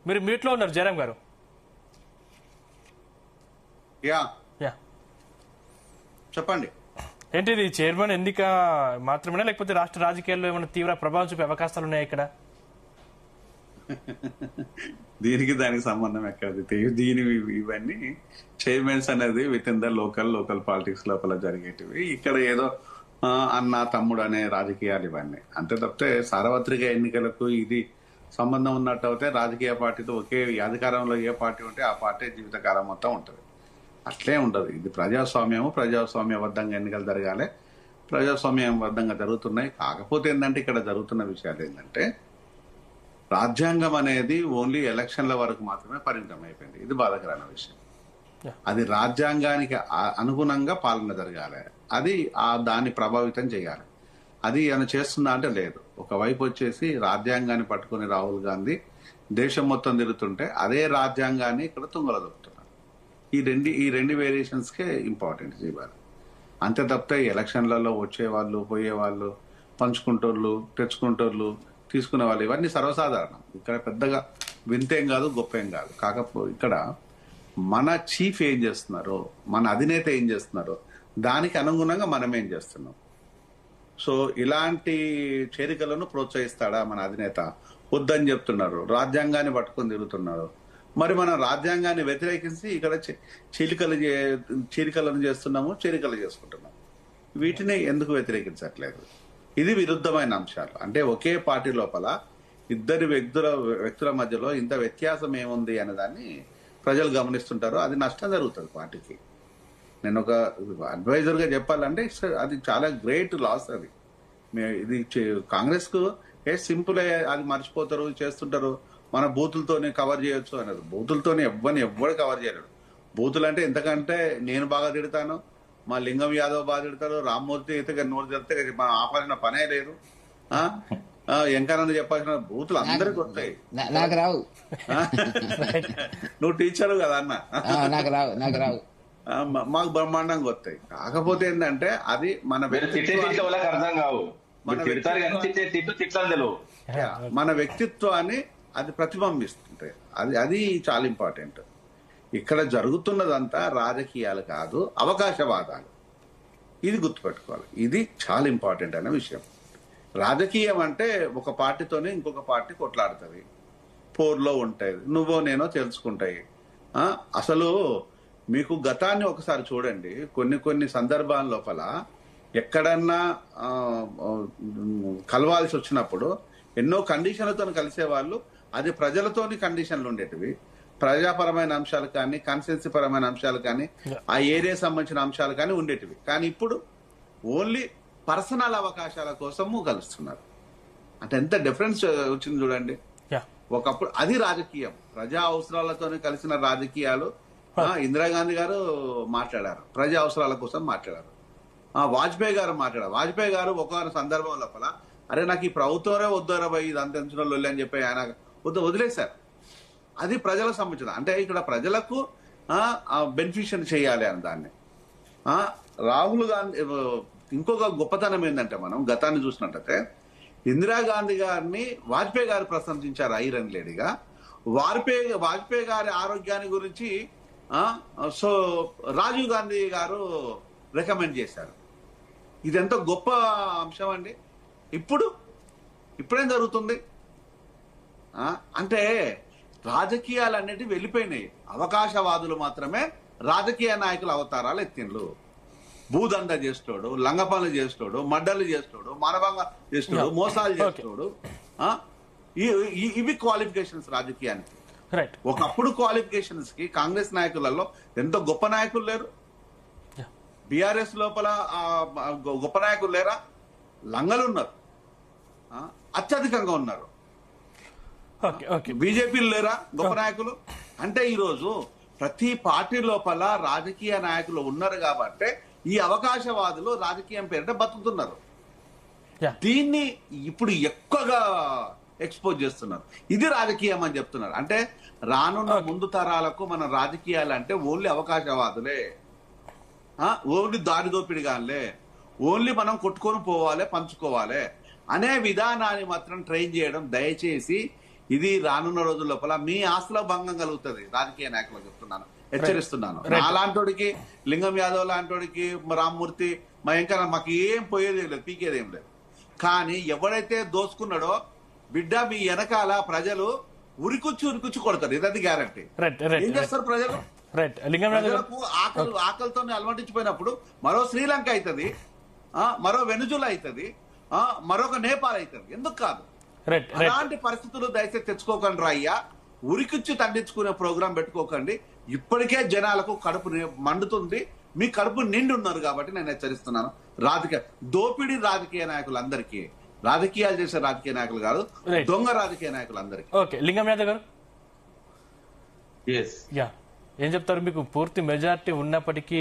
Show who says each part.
Speaker 1: మీరు మ్యూట్ లో ఉన్నారు జయరాం గారు.
Speaker 2: యా
Speaker 1: యా
Speaker 2: చెప్పండి.
Speaker 1: ఏంటిది చైర్మన్ ఎన్నిక మాత్రమేనా లేకపోతే రాష్ట్ర రాజకీయాల్లో ఏమైనా తీవ్ర ప్రభావం చూపే అవకాశాలు ఉన్నాయా ఇక్కడ?
Speaker 2: దీనికి దానికి సంబంధం ఎక్కడది? దీని ఇవన్నీ చైర్మన్స్ అనేది with in the local politics లోపల జరిగేటివి. ఇక్కడ ఏదో అన్న తమ్ముడు అనే రాజకీయాలు ఇవన్నీ అంతే తప్పితే సార్వత్రిక ఎన్నికలకు ఇది సంబంధం ఉన్నట్టు అయితే రాజకీయ పార్టీతో ఒకే అధికారంలో ఏ పార్టీ ఉంటే ఆ పార్టీ జీవితకాలం మొత్తం ఉంటుంది. అట్లే ఉండదు. ఇది ప్రజాస్వామ్యబద్ధంగా ఎన్నికలు జరగాలి, ప్రజాస్వామ్యబద్ధంగా జరుగుతున్నాయి. కాకపోతే ఏంటంటే ఇక్కడ జరుగుతున్న విషయాలు ఏంటంటే రాజ్యాంగం అనేది ఓన్లీ ఎలక్షన్ల వరకు మాత్రమే పరిమితం అయిపోయింది. ఇది బాధాకరమైన విషయం. అది రాజ్యాంగానికి అనుగుణంగా పాలన జరగాలి, అది దాన్ని ప్రభావితం చేయాలి. అది ఏమైనా చేస్తుందా అంటే లేదు. ఒకవైపు వచ్చేసి రాజ్యాంగాన్ని పట్టుకుని రాహుల్ గాంధీ దేశం మొత్తం తిరుగుతుంటే అదే రాజ్యాంగాన్ని ఇక్కడ తుంగలో దొక్కుతున్నారు. ఈ రెండు వేరియేషన్స్ కే ఇంపార్టెంట్ ఇవ్వాలి. అంతే తప్పితే ఎలక్షన్లలో వచ్చేవాళ్ళు పోయేవాళ్ళు పంచుకుంటోళ్ళు తెచ్చుకుంటోళ్ళు తీసుకునే వాళ్ళు ఇవన్నీ సర్వసాధారణం. ఇక్కడ పెద్దగా వింతేం కాదు, గొప్పేం కాదు. కాకపోతే ఇక్కడ మన చీఫ్ ఏం చేస్తున్నారో, మన అధినేత ఏం చేస్తున్నారో దానికి అనుగుణంగా మనం ఏం చేస్తున్నాం. సో ఇలాంటి చేరికలను ప్రోత్సహిస్తాడా మన అధినేత? వద్దని చెప్తున్నారు, రాజ్యాంగాన్ని పట్టుకొని తిరుగుతున్నారు. మరి మనం రాజ్యాంగాన్ని వ్యతిరేకించి ఇక్కడ చీలికలను చేస్తున్నాము, చేరికలు చేసుకుంటున్నాం. వీటిని ఎందుకు వ్యతిరేకించట్లేదు? ఇది విరుద్ధమైన అంశాలు. అంటే ఒకే పార్టీ లోపల ఇద్దరు వ్యక్తుల మధ్యలో ఇంత వ్యత్యాసం ఏముంది అనే దాన్ని ప్రజలు గమనిస్తుంటారు. అది నష్టం జరుగుతుంది పార్టీకి. నేను ఒక అడ్వైజర్ గా చెప్పాలంటే అది చాలా గ్రేట్ లాస్. అది ఇది కాంగ్రెస్ కు సింపుల్ అది మర్చిపోతారు, చేస్తుంటారు. మన బూతులతోనే కవర్ చేయొచ్చు అనేది. బూతులతోనే ఎవ్వరు కవర్ చేయలేడు. బూతులు అంటే ఎంతకంటే నేను బాగా తిడతాను, మా లింగం యాదవ్ బాగా తిడతారు, రామ్మూర్తి అయితే నోరు తెరితే మనం ఆపాల్సిన పనే లేదు. ఎంకన్నా చెప్పాల్సిన బూతులు అందరికి వస్తాయి.
Speaker 3: నాకు రావు.
Speaker 2: నువ్వు టీచరు కదా అన్న,
Speaker 3: నాకు రావు.
Speaker 2: మాకు బ్రహ్మాండంగా వస్తాయి. కాకపోతే ఏంటంటే అది మన వ్యక్తిత్వాన్ని అది ప్రతిబింబిస్తుంటాయి. అది చాలా ఇంపార్టెంట్. ఇక్కడ జరుగుతున్నదంతా రాజకీయాలు కాదు, అవకాశవాదాలు. ఇది గుర్తుపెట్టుకోవాలి. ఇది చాలా ఇంపార్టెంట్ అనే విషయం. రాజకీయం అంటే ఒక పార్టీతోనే ఇంకొక పార్టీ కొట్లాడుతుంది, పోర్లో ఉంటాయి, నువ్వో నేనో తెలుసుకుంటాయి. అసలు మీకు గతాన్ని ఒకసారి చూడండి. కొన్ని సందర్భాల లోపల ఎక్కడన్నా కలవాల్సి వచ్చినప్పుడు ఎన్నో కండిషన్లతో కలిసేవాళ్ళు. అది ప్రజలతోని కండిషన్లు ఉండేటివి. ప్రజాపరమైన అంశాలు కానీ, కాన్స్టిట్యున్సీ పరమైన అంశాలు కానీ, ఆ ఏరియా సంబంధించిన అంశాలు కానీ ఉండేటివి. కానీ ఇప్పుడు ఓన్లీ పర్సనల్ అవకాశాల కోసము కలుస్తున్నారు. అంటే ఎంత డిఫరెన్స్ వచ్చింది చూడండి. ఒకప్పుడు అది రాజకీయం, ప్రజా అవసరాలతోనే కలిసిన రాజకీయాలు. ఇందిరాగాంధీ గారు మాట్లాడారు, ప్రజా అవసరాల కోసం మాట్లాడారు. వాజ్పేయి గారు మాట్లాడారు. వాజ్పేయి గారు ఒక సందర్భం లోపల అరే నాకు ఈ ప్రభుత్వమే వద్దరా పోయి ఇది అంత లొల్లి అని చెప్పి ఆయన వదిలేశారు. అది ప్రజలకు సంబంధించిన. అంటే ఇక్కడ ప్రజలకు బెనిఫిషియల్ చేయాలి అని దాన్ని. రాహుల్ గాంధీ ఇంకొక గొప్పతనం ఏంటంటే మనం గతాన్ని చూసినట్టయితే ఇందిరాగాంధీ గారిని వాజ్పేయి గారు ప్రశంసించారు ఐరన్ లేడీగా. వాజ్పేయి గారి ఆరోగ్యాన్ని గురించి సో రాజీవ్ గాంధీ గారు రికమెండ్ చేశారు. ఇది ఎంతో గొప్ప అంశం అండి. ఇప్పుడేం జరుగుతుంది అంటే రాజకీయాలు అనేటివి వెళ్ళిపోయినాయి. అవకాశవాదులు మాత్రమే రాజకీయ నాయకులు అవతారాలు ఎత్తిండ్లు. భూదండ చేస్తాడు, లంగ పనులు చేస్తాడు, మడ్డలు చేస్తాడు, మానవంగా చేస్తాడు, మోసాలు చేస్తాడు. ఇవి క్వాలిఫికేషన్స్ రాజకీయానికి. ఒకప్పుడు క్వాలిఫికేషన్స్ కి కాంగ్రెస్ నాయకులలో ఎంతో గొప్ప నాయకులు లేరు. బీఆర్ఎస్ లోపల గొప్ప నాయకులు లేరా? లంగలు ఉన్నారు, అత్యధికంగా ఉన్నారు. బీజేపీలు లేరా గొప్ప నాయకులు? అంటే ఈరోజు ప్రతి పార్టీ లోపల రాజకీయ నాయకులు ఉన్నారు కాబట్టి ఈ అవకాశవాదులు రాజకీయం పేరిట బతుకుతున్నారు. దీన్ని ఇప్పుడు ఎక్కువగా ఎక్స్పోజ్ చేస్తున్నారు. ఇది రాజకీయం అని చెప్తున్నారు. అంటే రానున్న ముందు తరాలకు మన రాజకీయాలు అంటే ఓన్లీ అవకాశవాదులే, ఓన్లీ దారి దోపిడిగానే, ఓన్లీ మనం కొట్టుకొని పోవాలి, పంచుకోవాలి అనే విధానాన్ని మాత్రం ట్రైన్ చేయడం. దయచేసి ఇది రానున్న రోజుల లోపల మీ ఆస్తుల భంగం కలుగుతుంది. రాజకీయ నాయకులు చెప్తున్నాను, హెచ్చరిస్తున్నాను. అలాంటోడికి, లింగం యాదవ్ లాంటోడికి, రామ్మూర్తి, మా ఇంకా మాకు ఏం పోయేది లేదు, పీకేది ఏం లేదు. కానీ ఎవడైతే దోసుకున్నాడో బిడ్డ మీ వెనకాల ప్రజలు ఉరికుచ్చి కొడతారు. ఇదది గ్యారంటీ. ఏం చేస్తారు ప్రజలు? ప్రజలకు ఆకలితో అలవాటించిపోయినప్పుడు మరో శ్రీలంక అవుతుంది, మరో వెనుజులా అవుతుంది, మరొక నేపాల్ అవుతుంది. ఎందుకు కాదు? అలాంటి పరిస్థితులు దయచేసి తెచ్చుకోకండి అయ్యా. ఉరికిచ్చి తండించుకునే ప్రోగ్రాం పెట్టుకోకండి. ఇప్పటికే జనాలకు కడుపు మండుతుంది, మీ కడుపు నిండి ఉన్నారు కాబట్టి నేను హెచ్చరిస్తున్నాను. దోపిడీ రాజకీయ నాయకులందరికీ, రాజకీయాలు చేసే రాజకీయ నాయకులు కాదు, దొంగ రాజకీయ నాయకులందరికీ.
Speaker 1: ఓకే, లింగం యాదవ్ గారు ఏం చెప్తారు? మీకు పూర్తి మెజారిటీ ఉన్నప్పటికీ